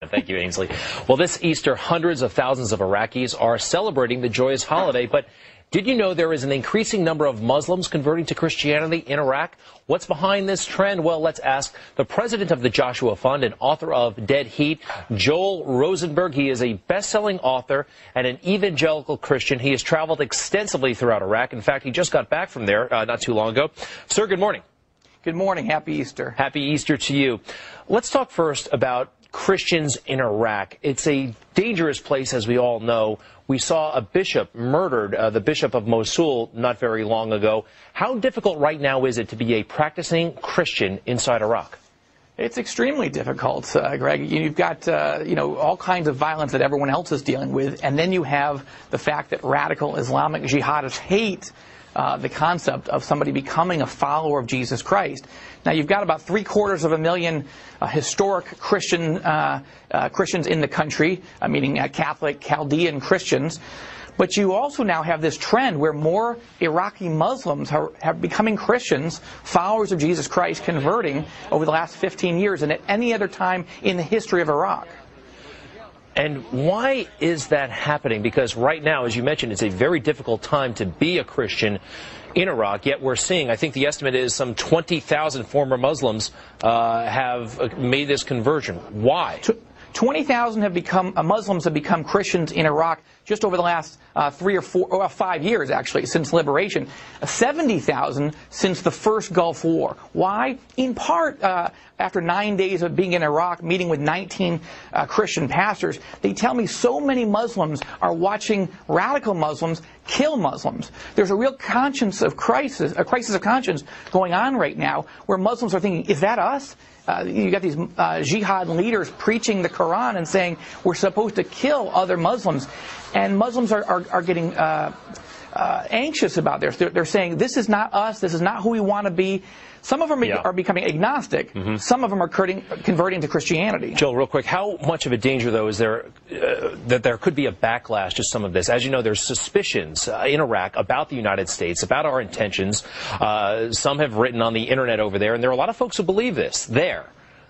Thank you, Ainsley. Well, this Easter, hundreds of thousands of Iraqis are celebrating the joyous holiday. But did you know there is an increasing number of Muslims converting to Christianity in Iraq? What's behind this trend? Well, let's ask the president of the Joshua Fund and author of Dead Heat, Joel Rosenberg. He is a best-selling author and an evangelical Christian. He has traveled extensively throughout Iraq. In fact, he just got back from there not too long ago. Sir, good morning. Good morning. Happy Easter. Happy Easter to you. Let's talk first about Christians in Iraq. It's a dangerous place, as we all know. We saw a bishop murdered, the bishop of Mosul, not very long ago. How difficult right now is it to be a practicing Christian inside Iraq? It's extremely difficult, Greg. You've got, all kinds of violence that everyone else is dealing with, and then you have the fact that radical Islamic jihadists hate the concept of somebody becoming a follower of Jesus Christ. Now, you've got about 750,000 historic Christians in the country, meaning Catholic, Chaldean Christians. But you also now have this trend where more Iraqi Muslims have becoming Christians, followers of Jesus Christ, converting over the last 15 years than at any other time in the history of Iraq. And why is that happening? Because right now, as you mentioned, it's a very difficult time to be a Christian in Iraq, yet we're seeing, I think the estimate is some 20,000 former Muslims have made this conversion. Why? 20,000 Muslims have become Christians in Iraq just over the last 5 years, actually, since liberation. 70,000 since the first Gulf War. Why? In part, after 9 days of being in Iraq, meeting with 19 Christian pastors, they tell me so many Muslims are watching radical Muslims kill Muslims. There's a real a crisis of conscience going on right now, where Muslims are thinking, is that us? You got these jihad leaders preaching the Quran and saying we're supposed to kill other Muslims, and Muslims are getting anxious about this. They're saying this is not us. This is not who we want to be. Some of them are becoming agnostic. Some of them are converting to Christianity. Joel, real quick, how much of a danger, though, is there that there could be a backlash to some of this? As you know, there's suspicions in Iraq about the United States, about our intentions. Some have written on the Internet over there, and there are a lot of folks who believe this there.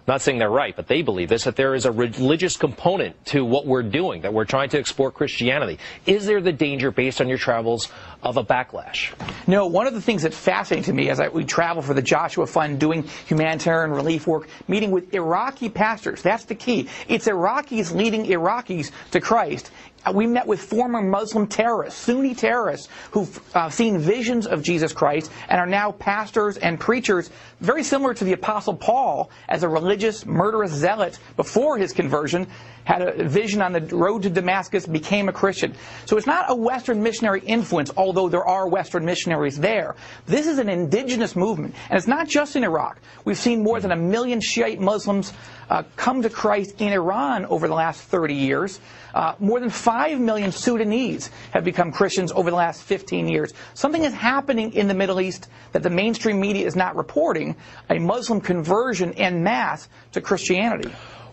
Not saying they're right, but they believe this, that there is a religious component to what we're doing, that we're trying to export Christianity. Is there the danger, based on your travels, of a backlash? No, one of the things that's fascinating to me as we travel for the Joshua Fund, doing humanitarian relief work, meeting with Iraqi pastors, that's the key. It's Iraqis leading Iraqis to Christ. We met with former Muslim terrorists, Sunni terrorists, who've seen visions of Jesus Christ and are now pastors and preachers, very similar to the Apostle Paul, as a religious, murderous zealot before his conversion, had a vision on the road to Damascus, became a Christian. So it's not a Western missionary influence, although there are Western missionaries there. This is an indigenous movement, and it's not just in Iraq. We've seen more than 1 million Shiite Muslims come to Christ in Iran over the last 30 years. More than 5 million Sudanese have become Christians over the last 15 years. Something is happening in the Middle East that the mainstream media is not reporting, a Muslim conversion en masse to Christianity.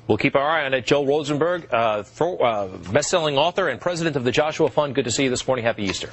We'll keep our eye on it. Joel Rosenberg, best-selling author and president of the Joshua Fund. Good to see you this morning. Happy Easter.